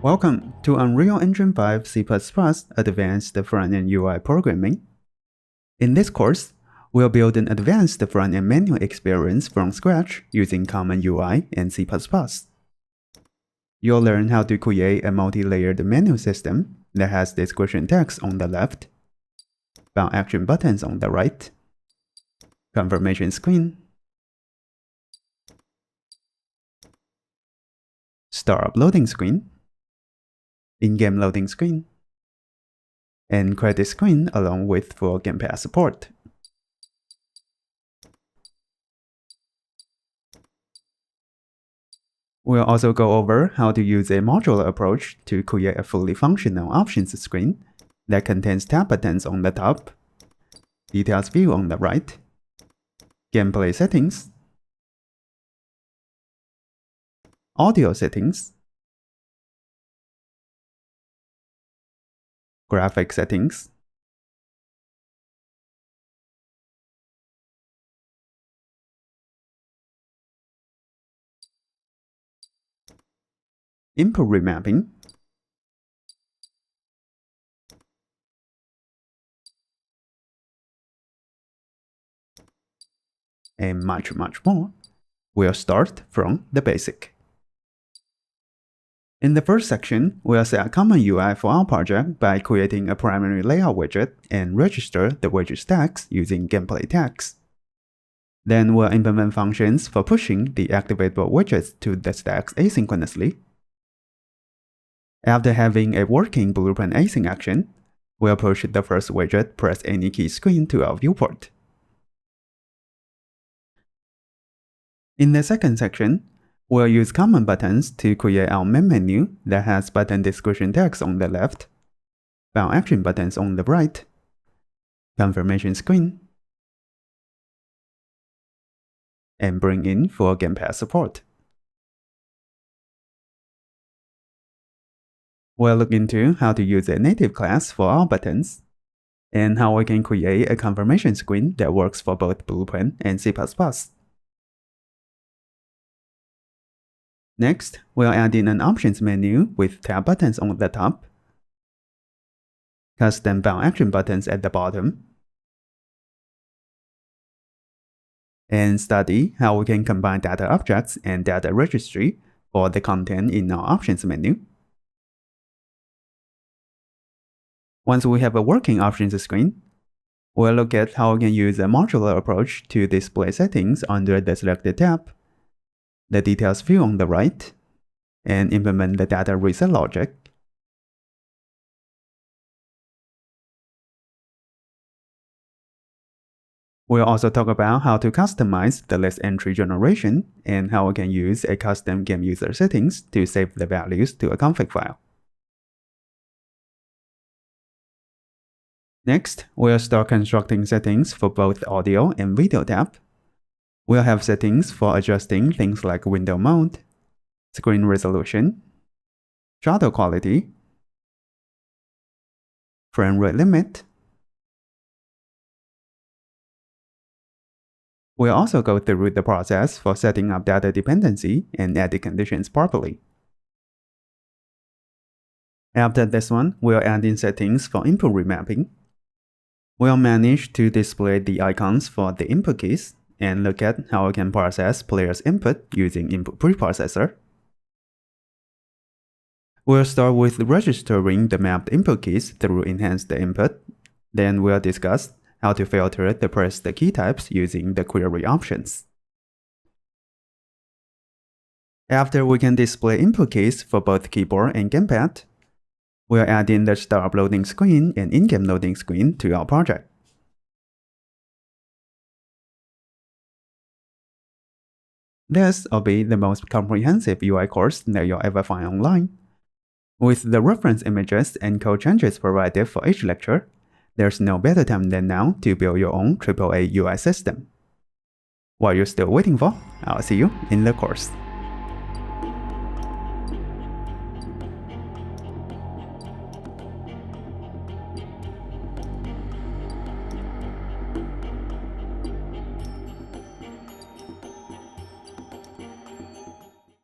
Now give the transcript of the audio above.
Welcome to Unreal Engine 5 C++ Advanced Front-End UI Programming. In this course, we'll build an advanced front-end menu experience from scratch using Common UI and C++. You'll learn how to create a multi-layered menu system that has description text on the left, bound action buttons on the right, confirmation screen, startup loading screen, in-game loading screen, and credit screen along with full Game Pass support. We'll also go over how to use a modular approach to create a fully functional options screen that contains tab buttons on the top, details view on the right, gameplay settings, audio settings, graphic settings, input remapping, and much more. We'll start from the basic. In the first section, we'll set a common UI for our project by creating a primary layout widget and register the widget stacks using gameplay tags. Then we'll implement functions for pushing the activatable widgets to the stacks asynchronously. After having a working blueprint async action, we'll push the first widget press any key screen to our viewport. In the second section, we'll use common buttons to create our main menu that has button description text on the left, bound action buttons on the right, confirmation screen, and bring in full Game Pass support. We'll look into how to use a native class for our buttons, and how we can create a confirmation screen that works for both Blueprint and C++. Next, we'll add in an options menu with tab buttons on the top, custom bound action buttons at the bottom, and study how we can combine data objects and data registry for the content in our options menu. Once we have a working options screen, we'll look at how we can use a modular approach to display settings under the selected tab, the details view on the right, and implement the data reset logic. We'll also talk about how to customize the list entry generation and how we can use a custom game user settings to save the values to a config file. Next, we'll start constructing settings for both audio and video tab. We'll have settings for adjusting things like window mode, screen resolution, shutter quality, frame rate limit. We'll also go through the process for setting up data dependency and edit conditions properly. After this one, we'll add in settings for input remapping. We'll manage to display the icons for the input keys and look at how we can process players' input using input preprocessor. We'll start with registering the mapped input keys through enhanced input. Then we'll discuss how to filter the pressed key types using the query options. After we can display input keys for both keyboard and gamepad, we'll add in the startup loading screen and in-game loading screen to our project. This will be the most comprehensive UI course that you'll ever find online. With the reference images and code changes provided for each lecture, there's no better time than now to build your own AAA UI system. What you're still waiting for, I'll see you in the course.